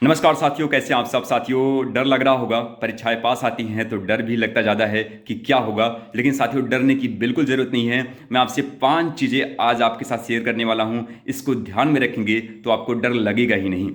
नमस्कार साथियों, कैसे हैं आप सब साथियों। डर लग रहा होगा, परीक्षाएं पास आती हैं तो डर भी लगता ज़्यादा है कि क्या होगा। लेकिन साथियों, डरने की बिल्कुल ज़रूरत नहीं है। मैं आपसे 5 चीज़ें आज आपके साथ शेयर करने वाला हूं। इसको ध्यान में रखेंगे तो आपको डर लगेगा ही नहीं।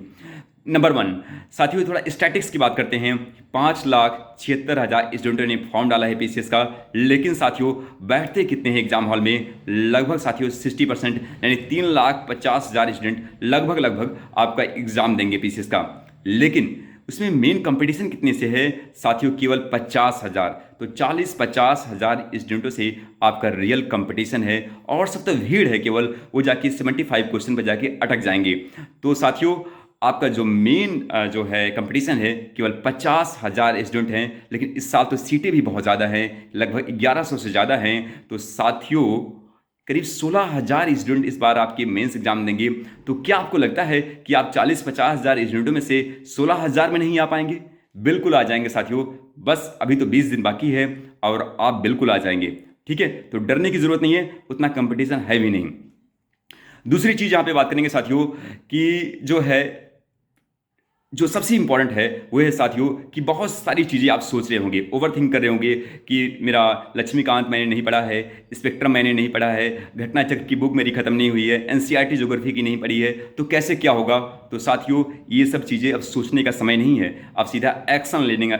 नंबर 1, साथियों थोड़ा स्टैटिक्स की बात करते हैं। 5,76,000 स्टूडेंटों ने फॉर्म डाला है पीसीएस का। लेकिन साथियों, बैठते कितने हैं एग्जाम हॉल में? लगभग साथियों 60%, यानी 3,50,000 स्टूडेंट लगभग लगभग आपका एग्जाम देंगे पीसीएस का। लेकिन उसमें मेन कंपटीशन कितने से है साथियों? केवल 50,000। तो 40-50,000 स्टूडेंटों से आपका रियल कंपटीशन है। और सब तो भीड़ है, केवल वो जाके 75 क्वेश्चन पर जाके अटक जाएंगे। तो साथियों, आपका जो मेन जो है कंपटीशन है, केवल 50,000 स्टूडेंट हैं। लेकिन इस साल तो सीटें भी बहुत ज़्यादा हैं, लगभग 1100 से ज़्यादा हैं। तो साथियों, करीब 16,000 स्टूडेंट इस बार आपके मेंस एग्जाम देंगे। तो क्या आपको लगता है कि आप 40-50,000 स्टूडेंटों में से 16,000 में नहीं आ पाएंगे? बिल्कुल आ जाएंगे साथियों। बस अभी तो 20 दिन बाकी है और आप बिल्कुल आ जाएंगे। ठीक है, तो डरने की जरूरत नहीं है, उतना कंपटीशन है भी नहीं। दूसरी चीज यहां पे बात करेंगे साथियों कि जो है, जो सबसे इंपॉर्टेंट है वो है साथियों कि बहुत सारी चीज़ें आप सोच रहे होंगे, ओवर थिंक कर रहे होंगे कि मेरा लक्ष्मीकांत मैंने नहीं पढ़ा है, स्पेक्ट्रम मैंने नहीं पढ़ा है, घटना चक्र की बुक मेरी खत्म नहीं हुई है, एनसीईआरटी ज्योग्राफी की नहीं पढ़ी है, तो कैसे क्या होगा। तो साथियों, ये सब चीज़ें अब सोचने का समय नहीं है, अब सीधा एक्शन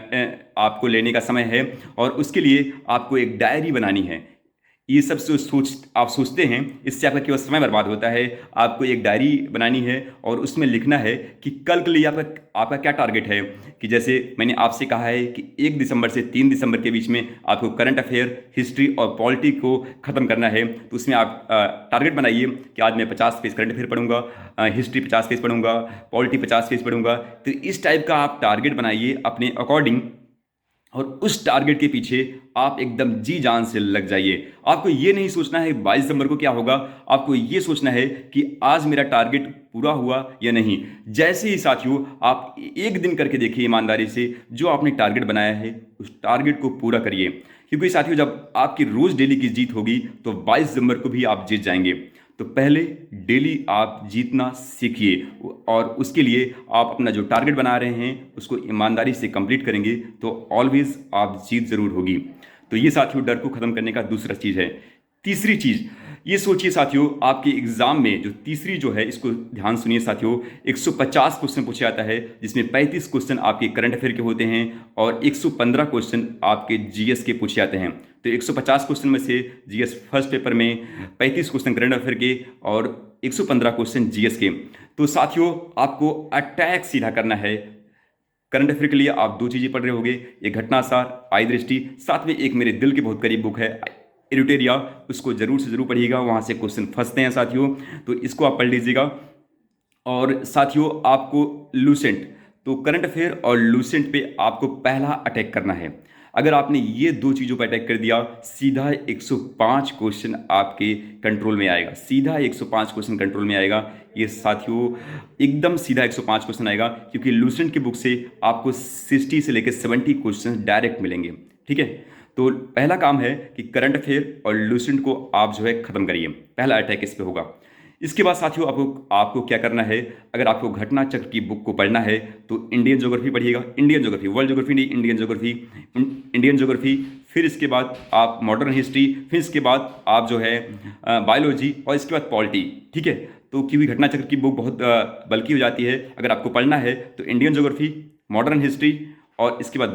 आपको लेने का समय है। और उसके लिए आपको एक डायरी बनानी है। ये सब आप सोचते हैं, इससे आपका केवल समय बर्बाद होता है। आपको एक डायरी बनानी है और उसमें लिखना है कि कल के लिए आपका आपका क्या टारगेट है। कि जैसे मैंने आपसे कहा है कि 1 दिसंबर से 3 दिसंबर के बीच में आपको करंट अफेयर, हिस्ट्री और पॉलिटी को ख़त्म करना है। तो उसमें आप टारगेट बनाइए कि आज मैं 50 पेज करंट अफेयर पढ़ूंगा, हिस्ट्री 50 पेज पढ़ूंगा, पॉलिटी 50 पेज पढ़ूंगा। तो इस टाइप का आप टारगेट बनाइए अपने अकॉर्डिंग, और उस टारगेट के पीछे आप एकदम जी जान से लग जाइए। आपको ये नहीं सोचना है 22 दिसंबर को क्या होगा, आपको ये सोचना है कि आज मेरा टारगेट पूरा हुआ या नहीं। जैसे ही साथियों आप एक दिन करके देखिए ईमानदारी से, जो आपने टारगेट बनाया है उस टारगेट को पूरा करिए। क्योंकि साथियों, जब आपकी रोज डेली की जीत होगी तो 22 दिसंबर को भी आप जीत जाएंगे। तो पहले डेली आप जीतना सीखिए, और उसके लिए आप अपना जो टारगेट बना रहे हैं उसको ईमानदारी से कंप्लीट करेंगे तो ऑलवेज आप जीत जरूर होगी। तो ये साथियों डर को खत्म करने का दूसरा चीज है। तीसरी चीज ये सोचिए साथियों, आपके एग्जाम में जो तीसरी जो है, इसको ध्यान सुनिए साथियों। 150 क्वेश्चन पूछा जाता है, जिसमें 35 क्वेश्चन आपके करंट अफेयर के होते हैं और 115 क्वेश्चन आपके जीएस के पूछे जाते हैं। तो 150 क्वेश्चन में से जीएस फर्स्ट पेपर में, 35 क्वेश्चन करंट अफेयर के और 115 क्वेश्चन जीएस के। तो साथियों, आपको अटैक सीधा करना है। करंट अफेयर के लिए आप 2 चीजें पढ़ रहे होंगे, एक घटनासार, आई दृष्टि, साथ में एक मेरे दिल के बहुत करीब बुक है एरिटेरिया, उसको जरूर से जरूर पढ़िएगा, वहां से क्वेश्चन फंसते हैं साथियों। तो इसको आप पढ़ लीजिएगा। और साथियों, आपको लूसेंट, तो करंट अफेयर और लूसेंट पे आपको पहला अटैक करना है। अगर आपने ये 2 चीज़ों पर अटैक कर दिया, सीधा 105 क्वेश्चन आपके कंट्रोल में आएगा, सीधा 105 क्वेश्चन कंट्रोल में आएगा। ये साथियों एकदम सीधा 105 क्वेश्चन आएगा, क्योंकि लूसेंट की बुक से आपको 60 से लेकर 70 क्वेश्चन डायरेक्ट मिलेंगे। ठीक है, तो पहला काम है कि करंट अफेयर और लूसेंट को आप जो है खत्म करिए, पहला अटैक इस पे होगा। इसके बाद साथियों आपको आपको क्या करना है, अगर आपको घटना चक्र की बुक को पढ़ना है तो इंडियन ज्योग्राफी पढ़िएगा, इंडियन ज्योग्राफी, वर्ल्ड ज्योग्राफी नहीं, इंडियन ज्योग्राफी, इंडियन ज्योग्राफी। फिर इसके बाद आप मॉडर्न हिस्ट्री, फिर इसके बाद आप जो है बायोलॉजी, और इसके बाद पॉलिटी। ठीक है, तो क्योंकि घटना चक्र की बुक बहुत बल्कि हो जाती है, अगर आपको पढ़ना है तो इंडियन ज्योग्राफी, मॉडर्न हिस्ट्री और इसके बाद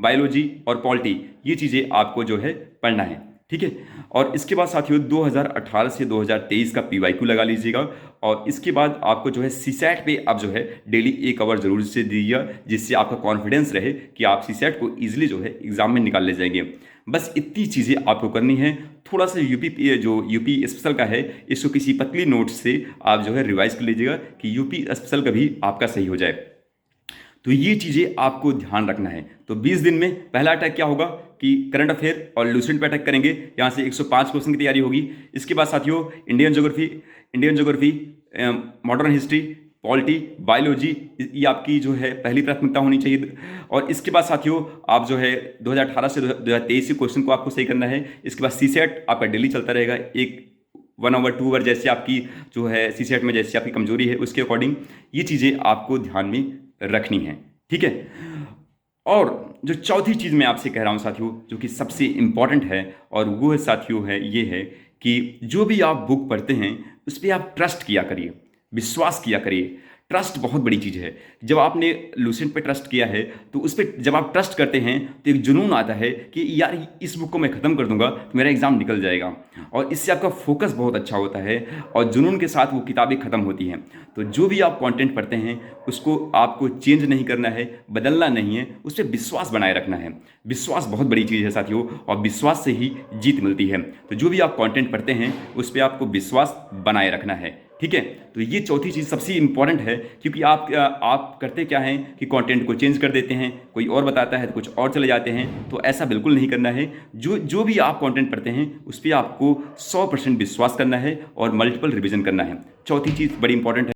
बायोलॉजी और पॉलिटी, ये चीज़ें आपको जो है पढ़ना है। ठीक है, और इसके बाद साथियों 2018 से 2023 का पीवाईक्यू लगा लीजिएगा। और इसके बाद आपको जो है सीसैट पे आप जो है डेली 1 आवर जरूर से दीजिएगा, जिससे आपका कॉन्फिडेंस रहे कि आप सीसैट को इजीली जो है एग्जाम में निकाल ले जाएंगे। बस इतनी चीज़ें आपको करनी है। थोड़ा सा यूपी स्पेशल का है, इसको किसी पतली नोट से आप जो है रिवाइज कर लीजिएगा कि यूपी स्पेशल का भी आपका सही हो जाए। तो ये चीज़ें आपको ध्यान रखना है। तो 20 दिन में पहला अटैक क्या होगा कि करंट अफेयर और लूसेंट पे अटैक करेंगे, यहाँ से 105 क्वेश्चन की तैयारी होगी। इसके बाद साथियों Indian geography, modern history, polity, biology, ये आपकी जो है पहली प्राथमिकता होनी चाहिए। और इसके बाद साथियों आप जो है 2018 से 2023 के क्वेश्चन को आपको सही करना है। इसके बाद सीसेट आपका डेली चलता रहेगा, 1/2 जैसे आपकी जो है सीसेट में जैसी आपकी कमजोरी है उसके अकॉर्डिंग ये चीज़ें आपको ध्यान में रखनी है। ठीक है। और जो चौथी चीज़ मैं आपसे कह रहा हूँ साथियों, जो कि सबसे इम्पॉर्टेंट है, और वो है साथियों है ये है कि जो भी आप बुक पढ़ते हैं उस पर आप ट्रस्ट किया करिए, विश्वास किया करिए। ट्रस्ट बहुत बड़ी चीज़ है। जब आपने लूसेंट पे ट्रस्ट किया है तो उस पर जब आप ट्रस्ट करते हैं तो एक जुनून आता है कि यार इस बुक को मैं ख़त्म कर दूंगा तो मेरा एग्ज़ाम निकल जाएगा, और इससे आपका फोकस बहुत अच्छा होता है और जुनून के साथ वो किताबें ख़त्म होती हैं। तो जो भी आप कंटेंट पढ़ते हैं उसको आपको चेंज नहीं करना है, बदलना नहीं है, उस पर विश्वास बनाए रखना है। विश्वास बहुत बड़ी चीज़ है साथियों, और विश्वास से ही जीत मिलती है। तो जो भी आप कंटेंट पढ़ते हैं उस पर आपको विश्वास बनाए रखना है। ठीक है। तो ये चौथी चीज़ सबसे इंपॉर्टेंट है, क्योंकि आप करते क्या हैं कि कंटेंट को चेंज कर देते हैं, कोई और बताता है तो कुछ और चले जाते हैं। तो ऐसा बिल्कुल नहीं करना है। जो भी आप कंटेंट पढ़ते हैं उस पर आपको 100% विश्वास करना है और मल्टीपल रिवीजन करना है। चौथी चीज़ बड़ी इंपॉर्टेंट है।